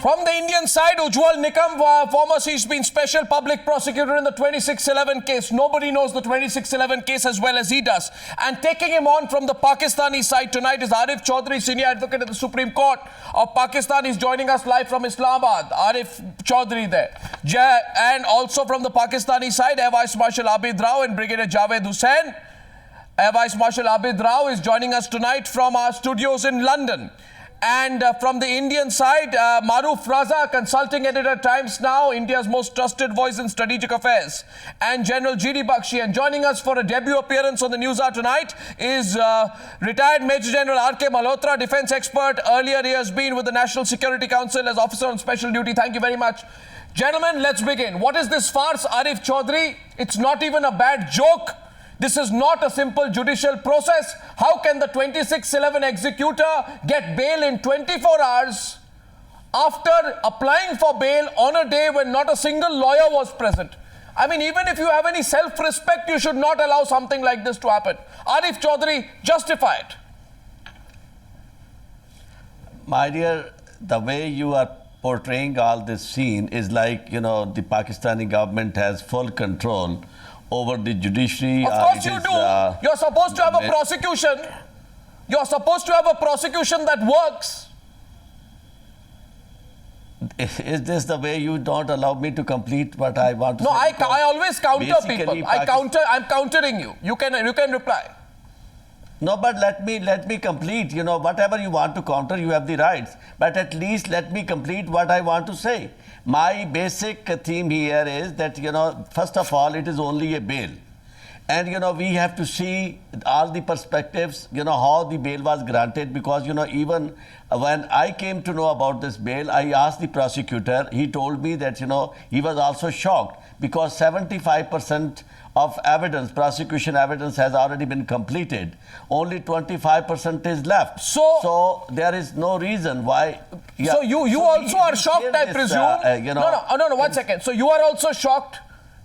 From the Indian side, Ujwal Nikam, he's been special public prosecutor in the 2611 case. Nobody knows the 2611 case as well as he does. And taking him on from the Pakistani side tonight is Arif Chaudhry, senior advocate at the Supreme Court of Pakistan. He's joining us live from Islamabad. Arif Chaudhry there. And also from the Pakistani side, Air Vice Marshal Abid Rao and Brigadier Hussein. Air Vice Marshal Abid Rao is joining us tonight from our studios in London. And from the Indian side, Maruf Raza, consulting editor Times Now, India's most trusted voice in strategic affairs, and General G.D. Bakshi. And joining us for a debut appearance on the Newshour tonight is retired Major General R.K. Malhotra, defense expert. Earlier, he has been with the National Security Council as officer on special duty. Thank you very much. Gentlemen, let's begin. What is this farce, Arif Chaudhry? It's not even a bad joke. This is not a simple judicial process. How can the 2611 executor get bail in 24 hours after applying for bail on a day when not a single lawyer was present? I mean, even if you have any self-respect, you should not allow something like this to happen. Arif Chaudhry, justify it. My dear, the way you are portraying all this scene is like, you know, the Pakistani government has full control over the judiciary. Of course you do. You're supposed to have a prosecution. You're supposed to have a prosecution that works. Is this the way you don't allow me to complete what I want to say? No, I always counter Basically, people. I'm countering you. You can reply. No, but let me complete. You know, whatever you want to counter, you have the rights. But at least let me complete what I want to say. My basic theme here is that, you know, first of all, it is only a bail. And, you know, we have to see all the perspectives, you know, how the bail was granted. Because, you know, even when I came to know about this bail, I asked the prosecutor. He told me that, you know, he was also shocked because 75% of evidence, prosecution evidence, has already been completed. Only 25% is left. So there is no reason why. Yeah. So you also are shocked, I presume. You know, no, 1 second. So you are also shocked.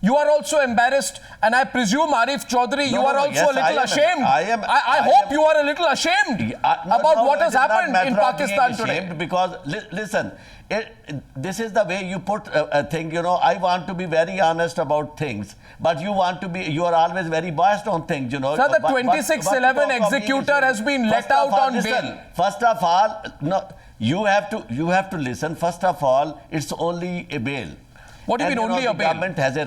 You are also embarrassed, and I presume, Arif Chaudhry, you are also a little ashamed. I hope you are a little ashamed about what has happened in Pakistan today. Because listen, this is the way you put a thing. You know, I want to be very honest about things, but you are always very biased on things. You know. Sir, the 2611 executor has been let out on bail. First of all, no, you have to listen. First of all, it's only a bail. What do you mean only a bail?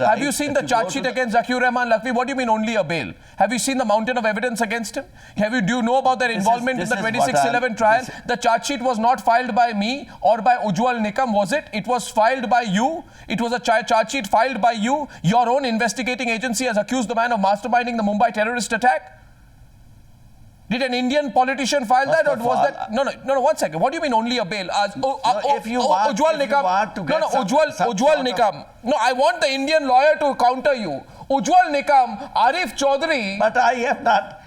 Have you seen the charge sheet against Zakiur Rehman Lakhvi? What do you mean only a bail? Have you seen the mountain of evidence against him? Do you know about their involvement in the 2611 trial? The charge sheet was not filed by me or by Ujwal Nikam, was it? It was filed by you. It was a charge sheet filed by you. Your own investigating agency has accused the man of masterminding the Mumbai terrorist attack. Did an Indian politician file that, or was that? No, 1 second. What do you mean only a bail? If you want to get Ujwal Nikam. No, I want the Indian lawyer to counter you. Ujwal Nikam, Arif Chaudhry. But I have not.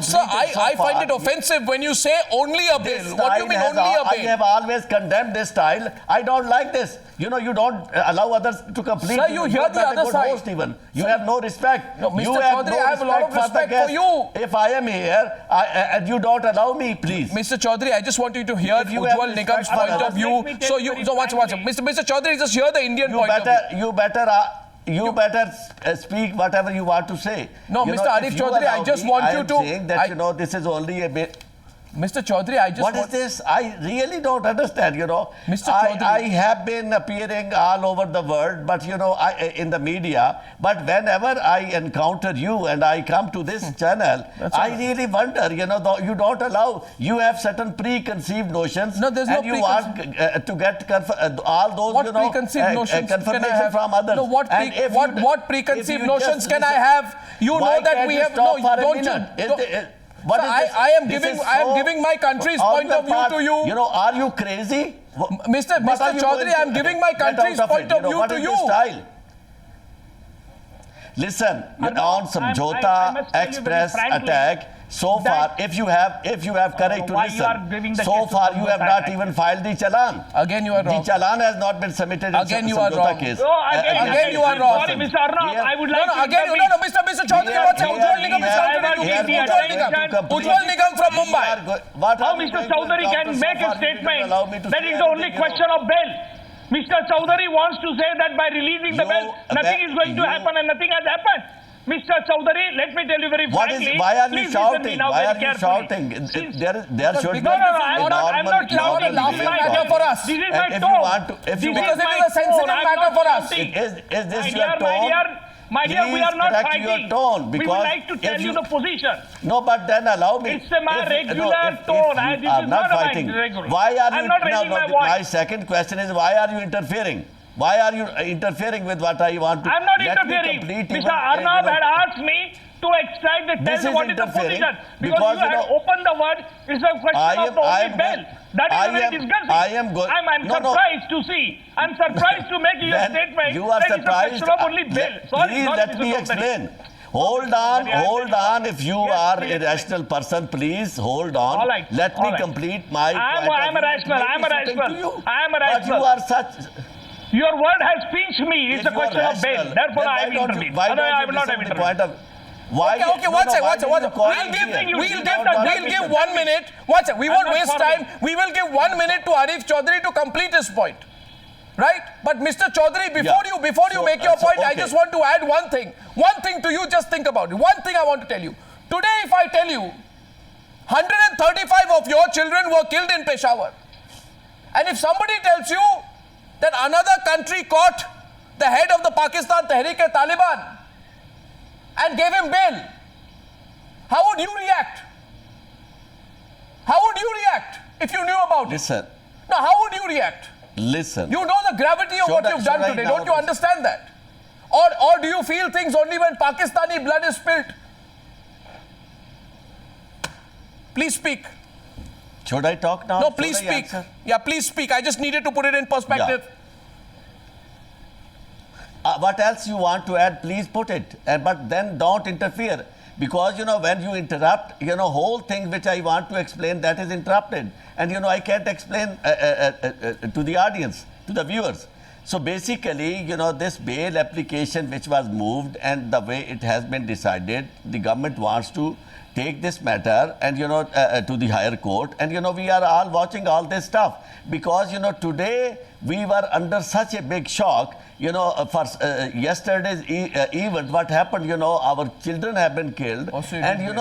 Sir, I find it offensive when you say only a bail. What do you mean only a bail? I have always condemned this style. I don't like this. You know, you don't allow others to complete. Sir, you hear the other side. Host even. You have no respect. No, Mr. Chaudhry, I have a lot of respect for you. If I am here and you don't allow me, please. Mr. Chaudhry, I just want you to hear Ujwal Nikam's point of view. So watch. Mr. Chaudhry, just hear the Indian point of view. You better speak whatever you want to say. No, Mr. Arif Chaudhry, I just want you to. I am saying that, you know, this is only a bit. Mr. Chaudhry, I just What is this? I really don't understand, you know. Mr. Chaudhry. I have been appearing all over the world, but, you know, in the media. But whenever I encounter you and I come to this channel, I really wonder, you know, you don't allow, you have certain preconceived notions. No, there's no and you want to get all those, what you know, preconceived notions confirmation can I have? from others. No, what preconceived notions can I have? You know that we have, no, don't you? I am giving my country's point of view to you. You know, are you crazy? Mr. Chaudhry, I am giving my country's point of view to you. Style? Listen, on Samjhota Express attack, So far, if you have courage to listen, so far you have not even filed the challan. Again, you are wrong. The challan has not been submitted. Again, you are wrong. Case. No, again, you are wrong. Sorry, Mr. Arnab, I would like to again, Mr. Chaudhry, Ujwal Nikam is Ujwal Nikam from Mumbai. How Mr. Chaudhry can make a statement? That is the only question of bail. Mr. Chaudhry wants to say that by releasing the bail, nothing is going to happen and nothing has happened. Mr. Chaudhary, let me tell you very frankly. Why are you shouting? Why are you shouting? There should be no, I'm not shouting. Laughing matter for us. This is my tone. Because it is a sensitive matter for us. Is this your tone? My dear, we are not fighting. Tone, we would like to tell you the position. No, but then allow me. It's my regular tone. This is not fighting. Regular. Why are you? I'm not raising my voice. My second question is, why are you interfering? Why are you interfering with what I want to? I'm not interfering. Mr. Arnab had asked me to extract the tell what is the position. Because you had opened the word, it's a question of the only bail. That is very disgusting. I'm surprised to see. I'm surprised to make your statement. You are surprised. It's a question of only bail. Please let me explain. Hold on. If you are a rational person, please hold on. All right. Let me complete my. I'm a rational. But you are such. Your word has pinched me. It's a question of bail. Therefore, I have intervened. I will not have intervened. Okay, watch it. We'll give 1 minute. Watch it. We won't waste time. We will give 1 minute to Arif Chaudhry to complete his point. Right? But Mr. Chaudhry, before you make your point, I just want to add one thing. One thing to you, just think about it. One thing I want to tell you. Today, if I tell you, 135 of your children were killed in Peshawar. And if somebody tells you that another country caught the head of the Pakistan Tehreek-e-Taliban and gave him bail, how would you react? How would you react if you knew about it? Listen. Now, how would you react? Listen. You know the gravity of what you've done today. Don't you understand that? Or do you feel things only when Pakistani blood is spilled? Please speak. Should I talk now? No, please speak. Yeah, please speak. I just needed to put it in perspective. Yeah. What else you want to add, please put it. But then don't interfere. Because, when you interrupt, whole thing which I want to explain, that is interrupted. And, I can't explain to the audience, to the viewers. So basically, this bail application which was moved and the way it has been decided, the government wants to take this matter and, to the higher court. And, we are all watching all this stuff. Because, today we were under such a big shock. For yesterday's event, what happened, our children have been killed. And, you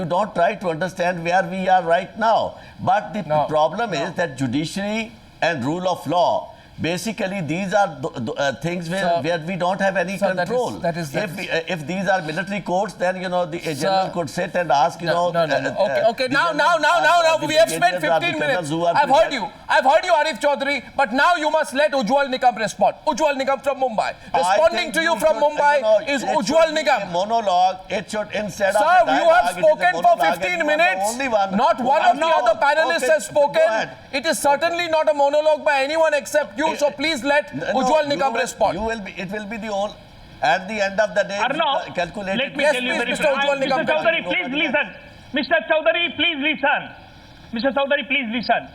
don't try to understand where we are right now. But the problem is that judiciary and rule of law, basically, these are things where we don't have any control. If these are military courts, then the general could sit and ask. Okay. Now we have spent 15 minutes. I've heard you, Arif Chaudhry. But now you must let Ujwal Nikam respond. Ujwal Nikam from Mumbai. Responding to you from Mumbai is Ujwal Nikam. Monologue. It should instead of. Sir, you have spoken for 15 minutes. Not one of the other panelists has spoken. It is certainly not a monologue by anyone except you. So please let Ujwal Nikam respond. It will be the whole. At the end of the day, calculate. Let me tell you very frankly. Mr. Chaudhary, please listen. Mr. Chaudhary, please listen. Mr. Chaudhary, please listen.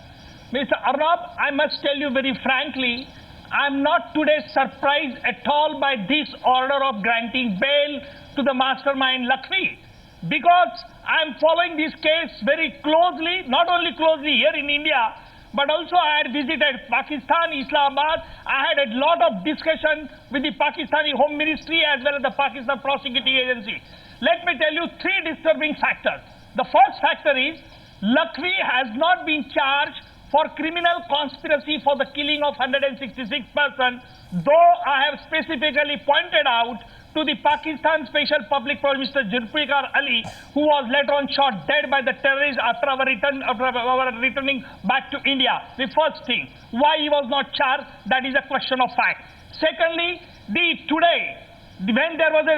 Mr. Arnab, I must tell you very frankly, I am not today surprised at all by this order of granting bail to the mastermind Lakhvi, because I am following this case very closely, not only closely here in India, but also I had visited Pakistan, Islamabad. I had a lot of discussion with the Pakistani Home Ministry as well as the Pakistan Prosecuting Agency. Let me tell you three disturbing factors. The first factor is Lakhvi has not been charged for criminal conspiracy for the killing of 166 persons, though I have specifically pointed out to the Pakistan Special Public Prosecutor Zulfikar Ali, who was later on shot dead by the terrorists after our returning back to India. The first thing, why he was not charged, that is a question of fact. Secondly, when there was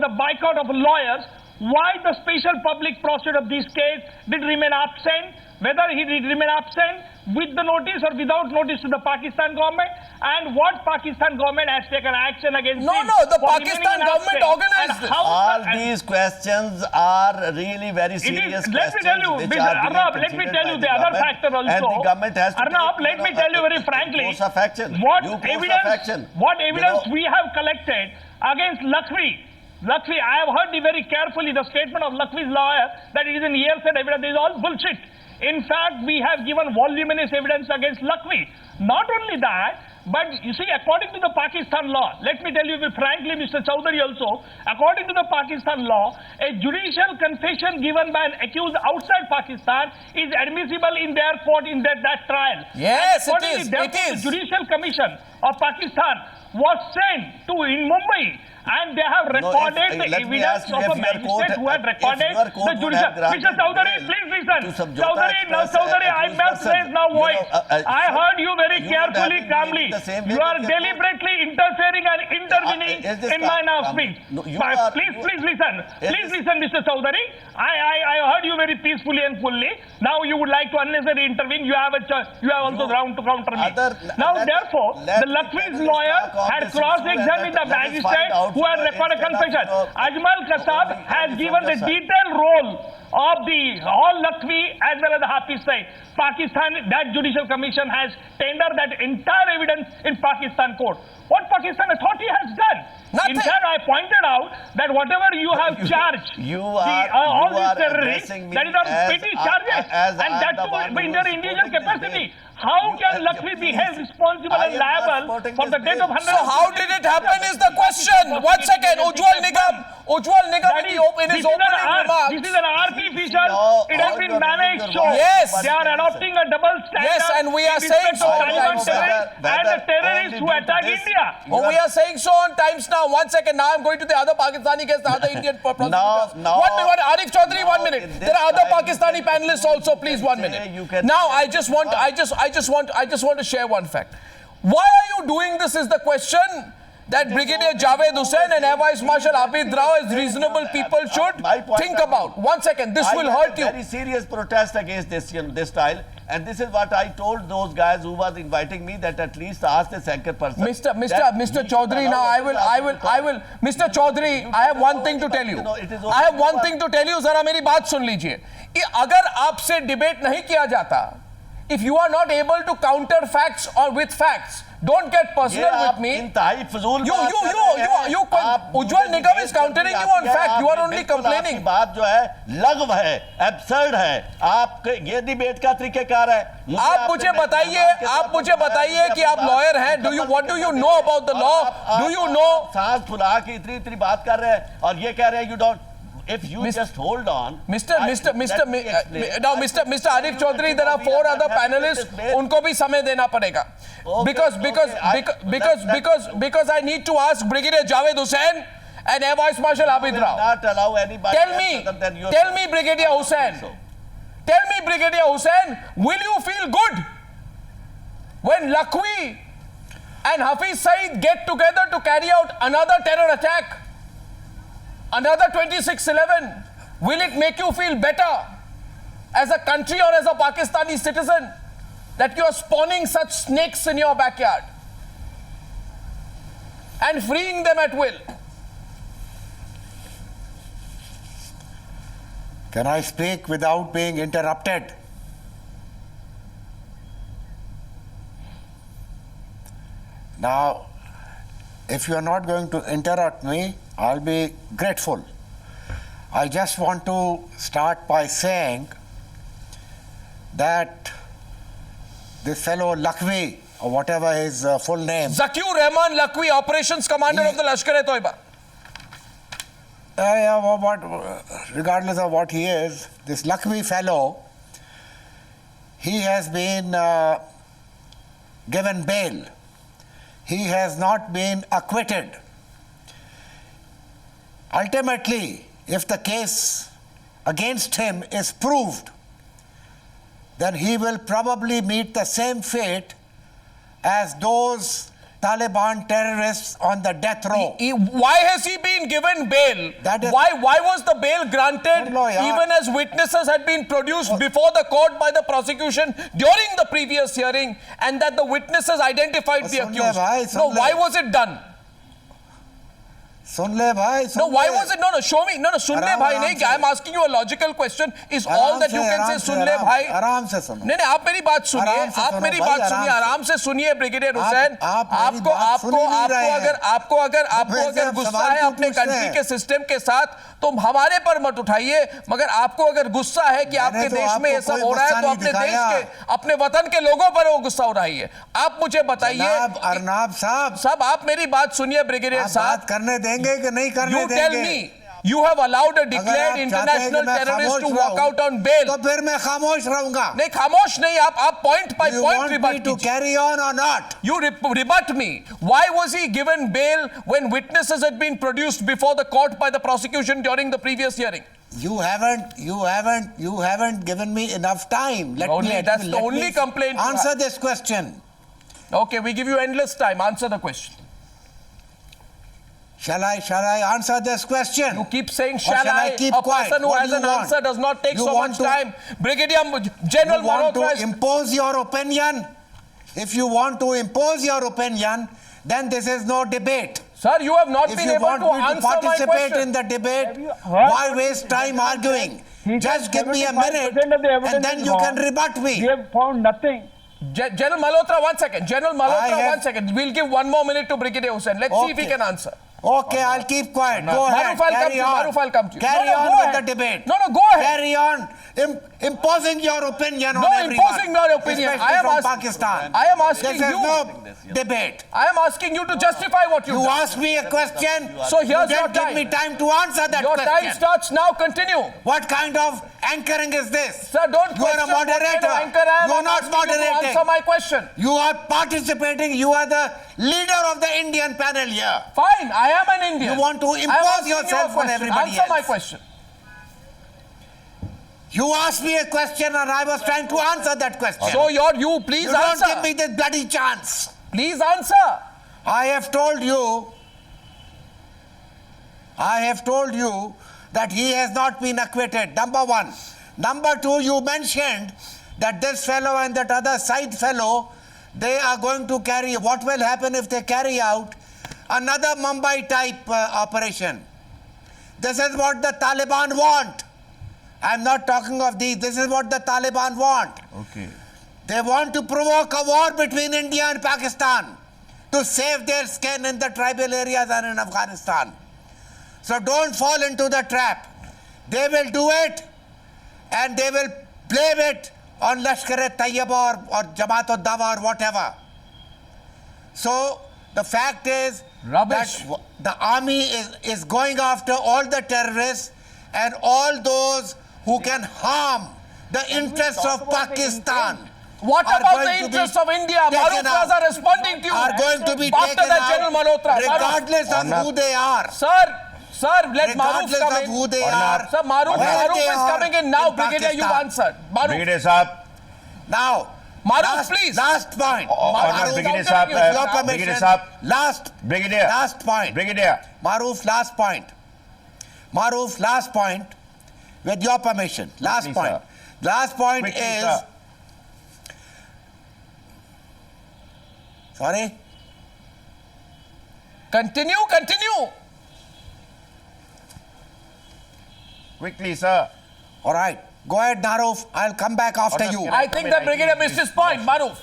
a boycott of lawyers, why the special public prosecutor of this case did remain absent, whether he did remain absent with the notice or without notice to the Pakistan government, and what Pakistan government has taken action against him. No, the Pakistan government organized this. All these questions are really very serious questions. Let me tell you, Arnab, let me tell you the other factor also. And the government has to Arnab, let me tell you very frankly, what evidence we have collected against Lakhvi. I have heard very carefully the statement of Lakhvi's lawyer that it is in hearsay evidence. This is all bullshit. In fact, we have given voluminous evidence against Lakhvi. Not only that, but you see, according to the Pakistan law, let me tell you frankly, Mr. Chaudhary also, according to the Pakistan law, a judicial confession given by an accused outside Pakistan is admissible in their court in that trial. Yes, it is. The Judicial Commission of Pakistan was sent to in Mumbai, and they have recorded the evidence of a magistrate who had recorded the judicial. Mr. Chaudhary, please listen. Chaudhary, I must raise now voice. I heard you very carefully, calmly. You are deliberately interfering and intervening in my now speech. Please listen. Please listen, Mr. Chaudhary. I heard you very peacefully and fully. Now you would like to unnecessarily intervene. You have also ground to counter me. Now, therefore, the Lakhvi's lawyer had cross-examined the magistrate who had recorded a confession. Ajmal Kasav has given the detailed role of the all Lakhvi as well as the Hafiz side. Pakistan, that judicial commission has tendered that entire evidence in Pakistan court. What Pakistan authority has done? Nothing. In fact, I pointed out that whatever you have charged, all these terrorists, that is on petty charges, and that too in their individual capacity. How can Lakhvi behave responsible and liable for the death of hundreds? So how did it happen is the question. 1 second, Ujwal Nikam in his opening remarks. This is an artificial, it has been managed show. Yes. They are adopting a double standard. Yes, and we are saying so on Taliban Times Now. And the terrorists who attack India. Oh, we are saying so on Times Now. 1 second, now I'm going to the other Pakistani case, the other Indian prosecutors. 1 minute, Arif Chaudhary, 1 minute. There are other Pakistani panelists also, please, 1 minute. Now, I just want to share one fact. Why are you doing this is the question that Brigadier Javed Hussain and Air Vice Marshal Abid Rao as reasonable people should think about. 1 second, this will hurt you. Very serious protest against this style. And this is what I told those guys who was inviting me, that at least ask the second person. Mr. Chaudhary, now I will. Mr. Chaudhary, I have one thing to tell you. I have one thing to tell you. Zara meri baat sun lijiye. Agar aapse debate nahi kiya jata, if you are not able to counter facts or with facts, don't get personal with me. Ujwal Nikam is countering you on fact. You are only complaining. बात जो है लघव है, absurd है. आप ये debate का तरीकेकार है. आप मुझे बताइए कि आप लॉयर हैं. What do you know about the law? Do you know? सांस फुला के इतनी बात कर रहे हैं और ये कह रहे हैं you don't. If you just hold on, Mr. Arif Chaudhary, there are 4 other panelists. उनको भी समय देना पड़ेगा. Because I need to ask Brigadier Javed Hussain and Air Vice Marshal Abid Rao. Not allow anybody. Tell me, Brigadier Hussain. Tell me, Brigadier Hussain, will you feel good when Lakhvi and Hafiz Saeed get together to carry out another terror attack? Another 26/11, will it make you feel better as a country or as a Pakistani citizen that you are spawning such snakes in your backyard and freeing them at will? Can I speak without being interrupted? Now, if you are not going to interrupt me, I'll be grateful. I just want to start by saying that this fellow Lakhvi, or whatever his full name. Zakiur Rehman Lakhvi, Operations Commander of the Lashkar-e-Toiba. Regardless of what he is, this Lakhvi fellow, he has been given bail. He has not been acquitted. Ultimately, if the case against him is proved, then he will probably meet the same fate as those Taliban terrorists on the death row. Why has he been given bail? Why was the bail granted even as witnesses had been produced before the court by the prosecution during the previous hearing and that the witnesses identified the accused? No, why was it done? सुन ले भाई No, why was it? No, show me. No, सुन ले भाई नहीं. I'm asking you a logical question. Is all that you can say सुन ले भाई? आराम से सुनो. नहीं, आप मेरी बात सुनिए. आप मेरी बात सुनिए. आराम से सुनिए, ब्रिगेडियर हुसैन. आपको अगर गुस्सा है अपने कंट्री के सिस्टम के साथ, तो हमारे पर मत उठाइए. मगर आपको अगर गुस्सा है कि आपके देश में ये सब हो रहा है, तो अपने देश के, अपने वतन के लोगों पर वो गुस्सा उठाइए. आप मुझे बताइए. अरनाब साहब, आप मेरी बात सुनिए, ब्रिगेडियर साहब. करने देंगे कि नहीं करने देंगे? You tell me. You have allowed a declared international terrorist to walk out on bail. तो फिर मैं खामोश रहूंगा. नहीं, खामोश नहीं. आप point by point rebut कीजिए. To carry on or not? You rebut me. Why was he given bail when witnesses had been produced before the court by the prosecution during the previous hearing? You haven't given me enough time. That's the only complaint. Answer this question. Okay, we give you endless time. Answer the question. Shall I answer this question? You keep saying shall I? Keep a quiet? person who has an answer does not take so much time. Brigadier General Malhotra, want to impose your opinion? If you want to impose your opinion, then this is no debate. Sir, you have not been able to answer my question. If you want me to participate in the debate, why waste time arguing? Just give me a minute and then you can rebut me. We have found nothing. General Malhotra, 1 second. General Malhotra, 1 second. We'll give 1 more minute to Brigadier Hussein. Let's see if he can answer. Okay, I'll keep quiet. Go ahead. Carry on with the debate. No, go ahead. Carry on imposing your opinion on everyone. No, imposing my opinion. I am from Pakistan. I am asking this you. Is no debate. I am asking you to justify what you asked me a question. So here's you your didn't time. give me time to answer that your question. Your time starts now. Continue. What kind of anchoring is this? Sir, don't You are a moderator. You are not moderating. Answer my question. You are participating. You are the leader of the Indian panel here. Fine, I am an Indian. You want to impose yourself on everybody else. Answer my question. You asked me a question and I was trying to answer that question. So you please you answer. Don't give me this bloody chance. Please answer. I have told you that he has not been acquitted. Number one. Number two, you mentioned that this fellow and that other side fellow, they are going to carry, what will happen if they carry out another Mumbai type operation? This is what the Taliban want. I'm not talking of these. This is what the Taliban want. Okay. They want to provoke a war between India and Pakistan to save their skin in the tribal areas and in Afghanistan. So don't fall into the trap. They will do it and they will blame it on Lashkar-e-Taiba or Jamaat-ud-Dawa or whatever. So the fact is Rubbish. that the army is going after all the terrorists and all those who can harm the interests of Pakistan. What about the interests of India? Maruf Raza responding to you. Are going to be After taken that, General Malhotra. regardless of who they are. Sir, let Maruf come in. Who they are. Sir, Maruf is coming in now. Brigadier, you answered. Brigadier Saab. Now, Maruf, please. Last point. Brigadier Saab. Brigadier Saab. Last point. Brigadier. Maruf, last point. Maruf, last point. With your permission. Last Quickly, point. Sir. Last point Quickly, is... Sir. Sorry? Continue. Quickly, sir. All right. Go ahead, Maruf. I'll come back after you. I think the Brigadier missed his point. Maruf.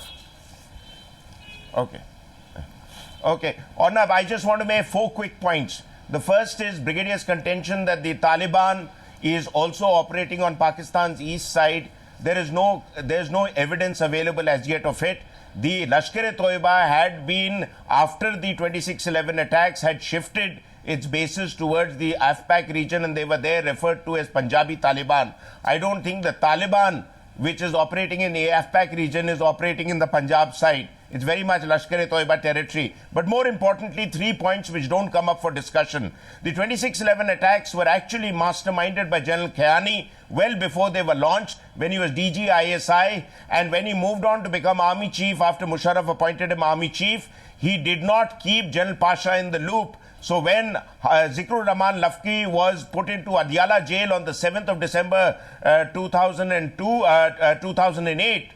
Okay. Arnab, I just want to make 4 quick points. The first is Brigadier's contention that the Taliban is also operating on Pakistan's east side. There's no evidence available as yet of it. The Lashkar-e-Toiba had been, after the 26/11 attacks, had shifted its bases towards the Afpak region and they were there referred to as Punjabi Taliban. I don't think the Taliban, which is operating in the Afpak region, is operating in the Punjab side. It's very much Lashkar-e-Toiba territory. But more importantly, 3 points which don't come up for discussion. The 26/11 attacks were actually masterminded by General Khayani well before they were launched, when he was DG ISI, and when he moved on to become Army Chief after Musharraf appointed him Army Chief, he did not keep General Pasha in the loop. So when Zakiur Rehman Lakhvi was put into Adiala Jail on the 7th of December 2008,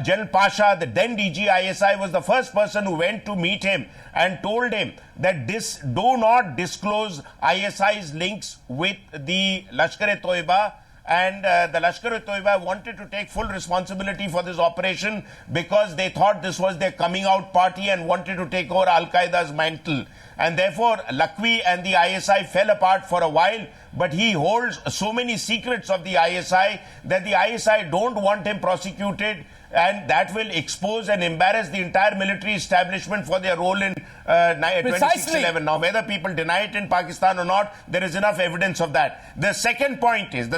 General Pasha, the then DG ISI, was the first person who went to meet him and told him that do not disclose ISI's links with the Lashkar-e-Toiba. And the Lashkar-e-Toiba wanted to take full responsibility for this operation because they thought this was their coming out party and wanted to take over Al-Qaeda's mantle. And therefore, Lakhvi and the ISI fell apart for a while, but he holds so many secrets of the ISI that the ISI don't want him prosecuted, and that will expose and embarrass the entire military establishment for their role in 26/11. Now, whether people deny it in Pakistan or not, there is enough evidence of that. The second point is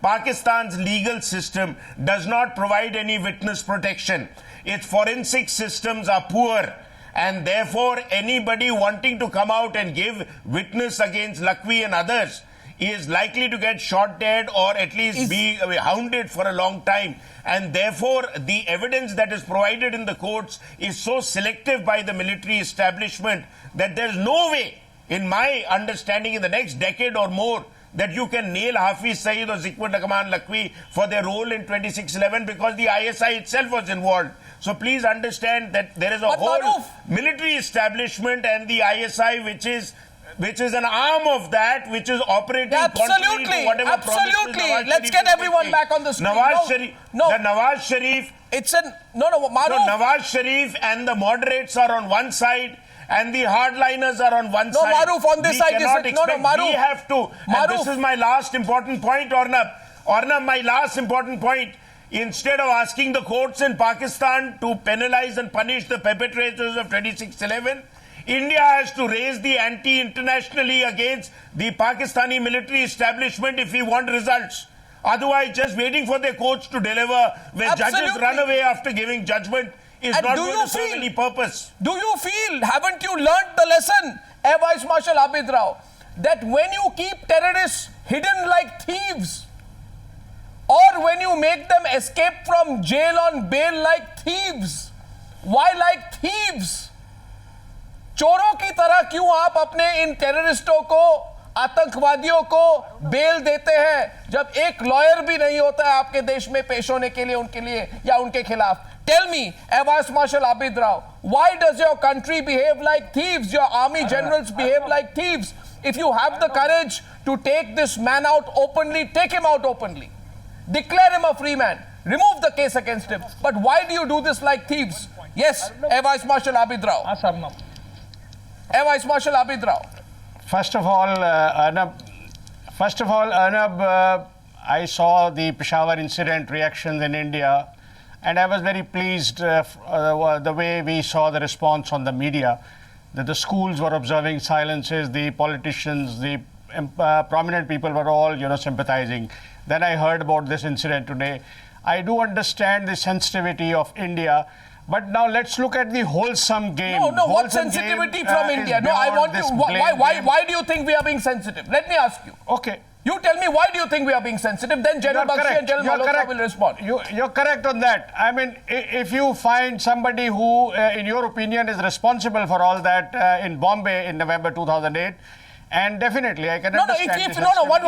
Pakistan's legal system does not provide any witness protection. Its forensic systems are poor. And therefore, anybody wanting to come out and give witness against Lakhvi and others is likely to get shot dead or at least be hounded for a long time. And therefore, the evidence that is provided in the courts is so selective by the military establishment that there's no way, in my understanding, in the next decade or more, that you can nail Hafiz Saeed or Zakiur Rehman Lakhvi for their role in 26/11 because the ISI itself was involved. So please understand that there is a whole military establishment and the ISI which is an arm of that, which is operating contrary to whatever promises. Let's get everyone back on the screen. Nawaz Sharif. Maruf. Nawaz Sharif and the moderates are on one side, and the hardliners are on one side. Maruf, on this side. We have to. And this is my last important point, Ornab. My last important point. Instead of asking the courts in Pakistan to penalize and punish the perpetrators of 26/11, India has to raise the anti-internationally against the Pakistani military establishment if we want results. Otherwise, just waiting for the courts to deliver where judges run away after giving judgment is not going to serve any purpose. Do you feel, haven't you learnt the lesson, Air Vice Marshal Abid Rao, that when you keep terrorists hidden like thieves, or when you make them escape from jail on bail like thieves? Why like thieves? चोरों की तरह क्यों आप अपने इन टेररिस्टों को, आतंकवादियों को bell देते हैं जब एक लॉयर भी नहीं होता है आपके देश में पेश होने के लिए उनके लिए या उनके खिलाफ? Tell me, Air Vice Marshal Abid Rao, why does your country behave like thieves? Your army generals behave like thieves. If you have the courage to take this man out openly, take him out openly. Declare him a free man. Remove the case against him. But why do you do this like thieves? Yes, Air Vice Marshal Abid Rao. Air Vice Marshal Abid Rao. First of all, Arnab, I saw the Peshawar incident reactions in India, and I was very pleased the way we saw the response on the media, that the schools were observing silences, the politicians, the prominent people were all, sympathizing. Then I heard about this incident today. I do understand the sensitivity of India, but now let's look at the wholesome game. What sensitivity from India? No, I want you. Why do you think we are being sensitive? Let me ask you. Okay. You tell me, why do you think we are being sensitive? Then General Bakshi and General Malhotra will respond. You're correct on that. I mean, if you find somebody who, in your opinion, is responsible for all that in Bombay in November 2008, and definitely, I can understand. One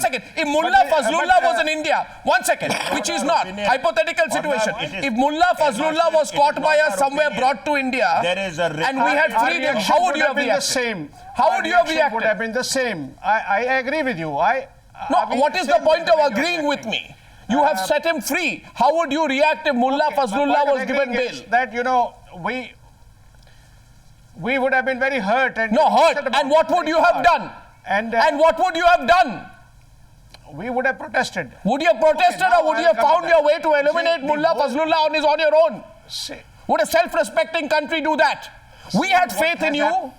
second. If Mullah Fazlullah was in India, 1 second, which is not, hypothetical situation. If Mullah Fazlullah was caught by us somewhere, brought to India, and we had freedom, how would you have reacted? How would you have reacted? Would have been the same. I agree with you. What is the point of agreeing with me? You have set him free. How would you react if Mullah Fazlullah was given bail? That, we would have been very hurt. And And what would you have done? And what would you have done? We would have protested. Would you have protested, or would you have found your way to eliminate Mullah Fazlullah on your own? Would a self-respecting country do that? We had faith in you.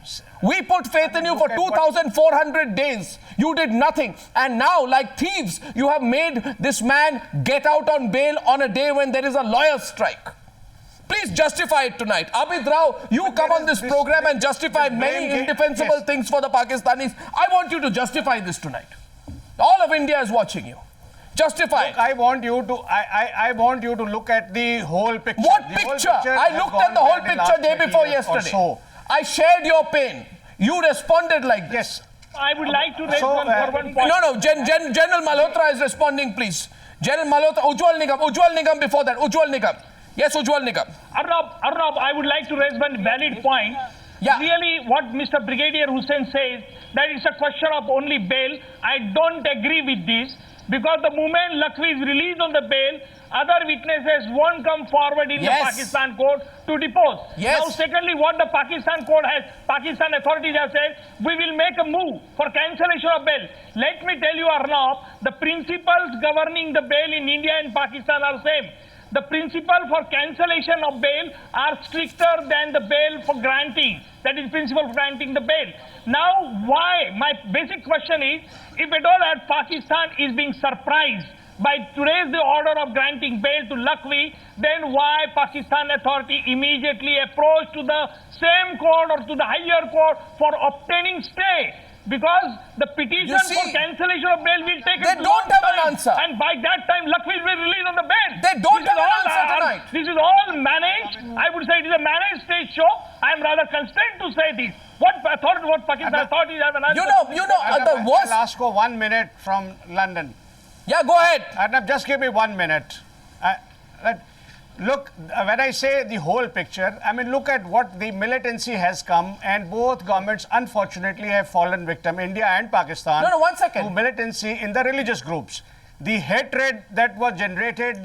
We put faith in you for 2,400 days. You did nothing. And now, like thieves, you have made this man get out on bail on a day when there is a lawyer's strike. Please justify it tonight. Abid Rao, you come on this program and justify many indefensible things for the Pakistanis. I want you to justify this tonight. All of India is watching you. Justify it. I want you to look at the whole picture. What picture? I looked at the whole picture day before yesterday. So. I shared your pain. You responded like Yes. this. I would like to raise one point. No, General Malhotra is responding, please. General Malhotra, Ujwal Nikam before that. Ujwal Nikam. Yes, Ujwal Nikam. Arnab, I would like to raise one valid point. Yeah. Really, what Mr. Brigadier Hussein says, that it's a question of only bail. I don't agree with this, because the moment Lakhvi is released on the bail, other witnesses won't come forward in the Pakistan court to depose. Yes. Now, secondly, what the Pakistan authorities have said, we will make a move for cancellation of bail. Let me tell you, Arnab, the principles governing the bail in India and Pakistan are same. The principle for cancellation of bail are stricter than the bail for granting. That is principle for granting the bail. Now, why? My basic question is, if at all that Pakistan is being surprised by today's the order of granting bail to Lakhvi, then why Pakistan authority immediately approached to the same court or to the higher court for obtaining stay? Because the petition for cancellation of bail will take They don't have an answer. And by that time, Lakhvi will be released on the bail. They don't have an answer tonight. This is all managed. I would say it is a managed stage show. I am rather constrained to say this. What Pakistan authorities have an answer? The worst. I'll ask for 1 minute from London. Yeah, go ahead. Arnab, just give me 1 minute. Look, when I say the whole picture, I mean, look at what the militancy has come, and both governments, unfortunately, have fallen victim, India and Pakistan. No, 1 second. To militancy in the religious groups. The hatred that was generated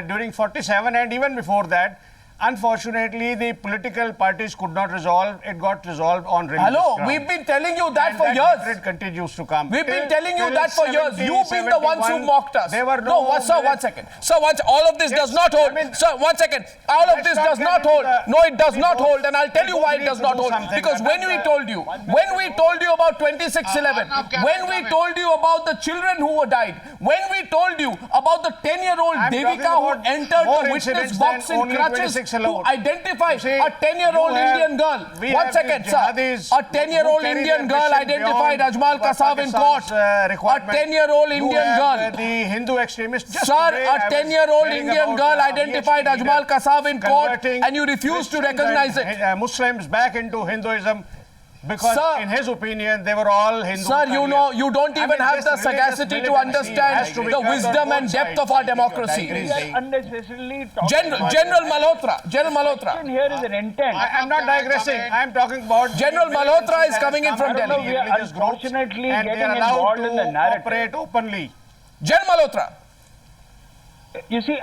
during 47 and even before that, unfortunately, the political parties could not resolve. It got resolved on religious grounds. We've been telling you that And for that years. hatred continues to come. We've been telling you that for years. You've been the ones who mocked us. There were Sir, 1 second. Sir, all of this does not hold. Sir, 1 second. All of this does not hold. No, it does not hold. And I'll tell you why it does not hold. Because when we told you about 2611, when we told you about the children who died, when we told you about the 10-year-old Devika who entered the witness box in crutches to identify a 10-year-old Indian girl. 1 second, sir. A 10-year-old Indian girl identified Ajmal Kasav in court. A 10-year-old Indian girl. The Hindu extremists. Sir, a 10-year-old Indian girl identified Ajmal Kasav in court, and you refused to recognize it. Muslims back into Hinduism. Because sir, in his opinion, they were all Hindus. Sir, you don't even have the sagacity to understand the wisdom and depth of our democracy. General Malhotra. Here is an intent. I am not digressing. I am talking about... General Malhotra is coming in from Delhi. We are unfortunately getting involved in the narrative. Operate openly. General Malhotra. You see,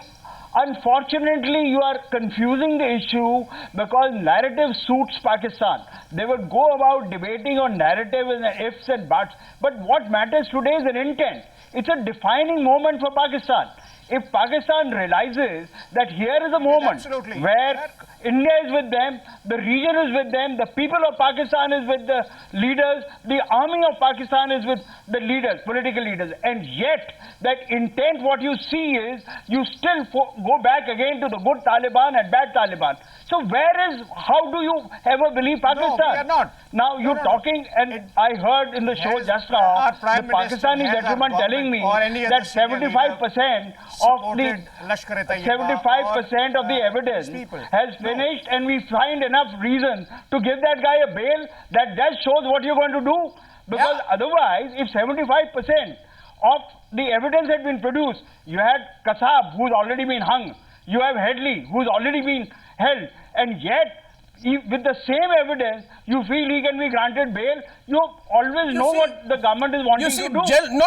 unfortunately, you are confusing the issue because narrative suits Pakistan. They would go about debating on narrative and ifs and buts. But what matters today is an intent. It's a defining moment for Pakistan. If Pakistan realizes that here is a moment where India is with them, the region is with them, the people of Pakistan is with the leaders, the army of Pakistan is with the leaders, political leaders, and yet that intent, what you see is, you still go back again to the good Taliban and bad Taliban. So how do you ever believe Pakistan? No, we are not. Now you're talking, and I heard in the show just now, the Pakistani gentleman telling me that 75% of the 75% of the evidence has finished, and we find enough reason to give that guy a bail. That shows what you're going to do. Because otherwise, if 75% of the evidence had been produced, you had Kasav, who's already been hung, you have Headley, who's already been held, and yet with the same evidence, you feel he can be granted bail. You always know what the government is wanting to do. No.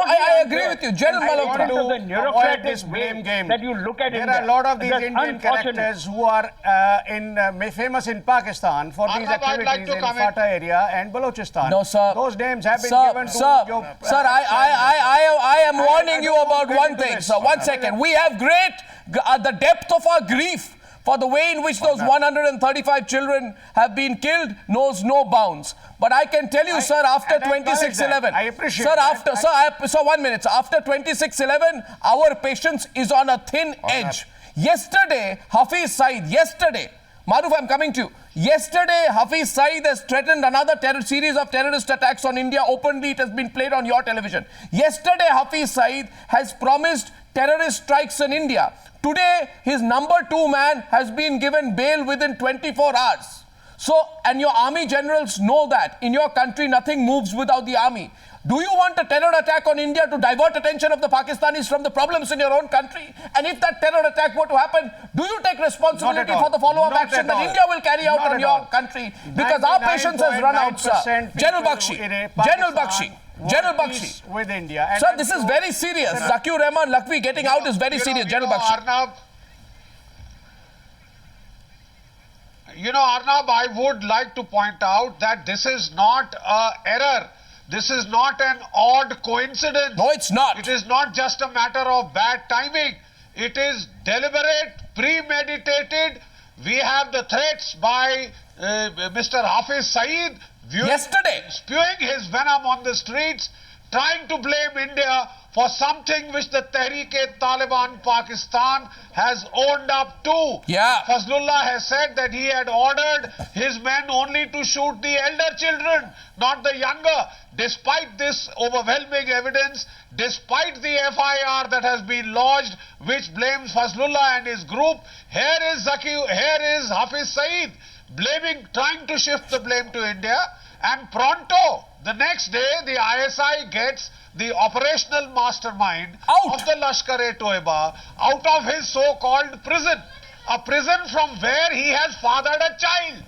I agree with you. General Malhotra. The bureaucratic blame game that you look at there are a lot of these Indian characters who are famous in Pakistan for these activities in Fata area and Balochistan. No, sir. Those names have been given to Sir, I am warning you about one thing, sir. 1 second. We have the depth of our grief for the way in which those 135 children have been killed knows no bounds. But I can tell you, sir, after 2611, I appreciate sir, 1 minute. After 2611, our patience is on a thin edge. Yesterday, Hafiz Saeed, Maruf, I'm coming to you. Yesterday, Hafiz Saeed has threatened another series of terrorist attacks on India. Openly, it has been played on your television. Yesterday, Hafiz Saeed has promised terrorist strikes in India. Today, his number 2 man has been given bail within 24 hours. So, and your army generals know that. In your country, nothing moves without the army. Do you want a terror attack on India to divert attention of the Pakistanis from the problems in your own country? And if that terror attack were to happen, do you take responsibility for the follow-up action that India will carry out on your country? Because our patience has run out, sir. General Bakshi. With India. Sir, this is very serious. Zakiur Rehman Lakhvi getting out is very serious. General Bakshi. Arnab, I would like to point out that this is not an error. This is not an odd coincidence. No, it's not. It is not just a matter of bad timing. It is deliberate, premeditated. We have the threats by Mr. Hafiz Saeed yesterday, spewing his venom on the streets, trying to blame India for something which the Tehreek-e-Taliban Pakistan has owned up to. Yeah. Fazlullah has said that he had ordered his men only to shoot the elder children, not the younger. Despite this overwhelming evidence, despite the FIR that has been lodged, which blames Fazlullah and his group, here is Hafiz Saeed trying to shift the blame to India, and pronto, the next day, the ISI gets the operational mastermind of the Lashkar-e-Toiba out of his so-called prison. A prison from where he has fathered a child.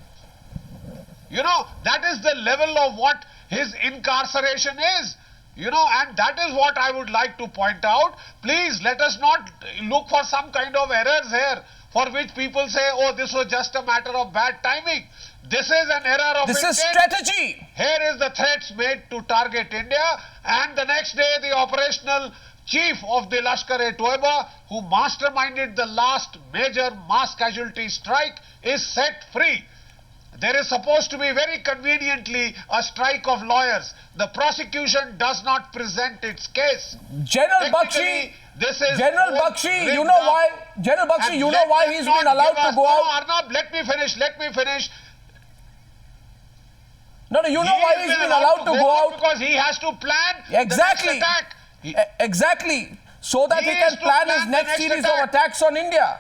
That is the level of what his incarceration is. And that is what I would like to point out. Please, let us not look for some kind of errors here, for which people say, oh, this was just a matter of bad timing. This is an error of intent. This is strategy. Here is the threats made to target India, and the next day the operational chief of the Lashkar-e-Toiba, who masterminded the last major mass casualty strike, is set free. There is supposed to be very conveniently a strike of lawyers. The prosecution does not present its case. General Bakshi, you know why he's been allowed to go out? No, Arnab, let me finish. No, you know why he's been allowed to go out? Because he has to plan exactly. the next attack. Exactly. So that he can plan his next series of attacks on India.